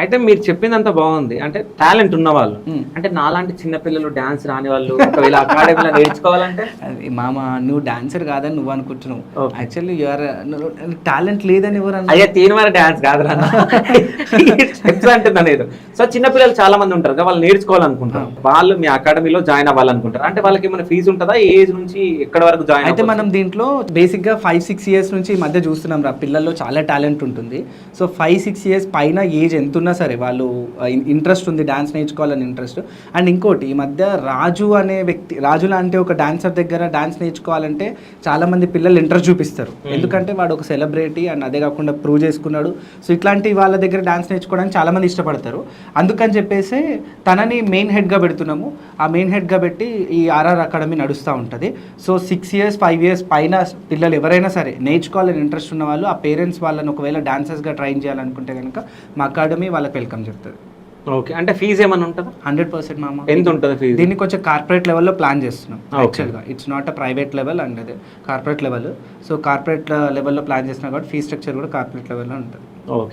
అయితే మీరు చెప్పిందంతా బాగుంది. అంటే టాలెంట్ ఉన్న వాళ్ళు, అంటే నాలాంటి చిన్న పిల్లలు డాన్స్ రాని వాళ్ళు ఒకవేళ అకాడమీలో నేర్చుకోవాలంటే, అది మామ నువ్వు డాన్సర్ కాదని నువ్వు అనుకుంటున్నావు. Okay. యాక్చువల్లీ యూఆర్ టాలెంట్ లేదని ఎవరు అన్నారు? అయ్యా తీన్మార్ డాన్స్ కాదు స్టెప్స్ అంటున్నా నేను. సో చిన్న పిల్లలు చాలా మంది ఉంటారు కదా, వాళ్ళు నేర్చుకోవాలనుకుంటారు, వాళ్ళు మీ అకాడమీలో జాయిన్ అవ్వాలనుకుంటారు. అంటే వాళ్ళకి ఏమైనా ఫీజు ఉంటుందా? ఏ ఏజ్ నుంచి ఎక్కడ వరకు జాయిన్? అయితే మనం దీంట్లో బేసిక్గా 5-6 years నుంచి ఈ మధ్య చూస్తున్నాం రా, పిల్లల్లో చాలా టాలెంట్ ఉంటుంది. సో 5-6 years పైన ఏజ్ ఎంత ఉన్నా సరే వాళ్ళు ఇంట్రెస్ట్ ఉంది డాన్స్ నేర్చుకోవాలని ఇంట్రెస్ట్. అండ్ ఇంకోటి ఈ మధ్య రాజు అనే వ్యక్తి, రాజు లాంటి ఒక డాన్సర్ దగ్గర డాన్స్ నేర్చుకోవాలంటే చాలా మంది పిల్లలు ఇంట్రెస్ట్ చూపిస్తారు. ఎందుకంటే వాడు ఒక సెలబ్రిటీ అండ్ అదే కాకుండా ప్రూవ్ చేసుకున్నాడు. సో ఇట్లాంటి వాళ్ళ దగ్గర డాన్స్ నేర్చుకోవడానికి చాలా మంది ఇష్టపడతారు. అందుకని చెప్పేసి తనని మెయిన్ హెడ్గా పెడుతున్నాము. ఆ మెయిన్ హెడ్గా పెట్టి ఈ ఆర్ఆర్ అకాడమీ నడుస్తూ ఉంటుంది. సో 6 years 5 years పైన పిల్లలు ఎవరైనా సరే నేర్చుకోవాలని ఇంట్రెస్ట్ ఉన్న వాళ్ళు, ఆ పేరెంట్స్ వాళ్ళని ఒకవేళ డాన్సర్స్గా ట్రైన్ చేయాలనుకుంటే కనుక మా అకాడమీ వాళ్ళకి వెల్కమ్ చెప్తుంది. ఓకే, అంటే ఫీజు ఏమైనా ఉంటుందా? 100% మామ. ఎంత ఉంటుంది ఫీజు? దీన్ని కొంచెం కార్పొరేట్ లెవెల్లో ప్లాన్ చేస్తున్నాం యాక్చువల్గా. It's not a private level and అదే కార్పొరేట్ లెవెల్. సో కార్పొరేట్ లెవెల్లో ప్లాన్ చేస్తున్నాం కాబట్టి ఫీ స్ట్రక్చర్ కూడా కార్పొరేట్ లెవెల్లో ఉంటుంది. ఓకే.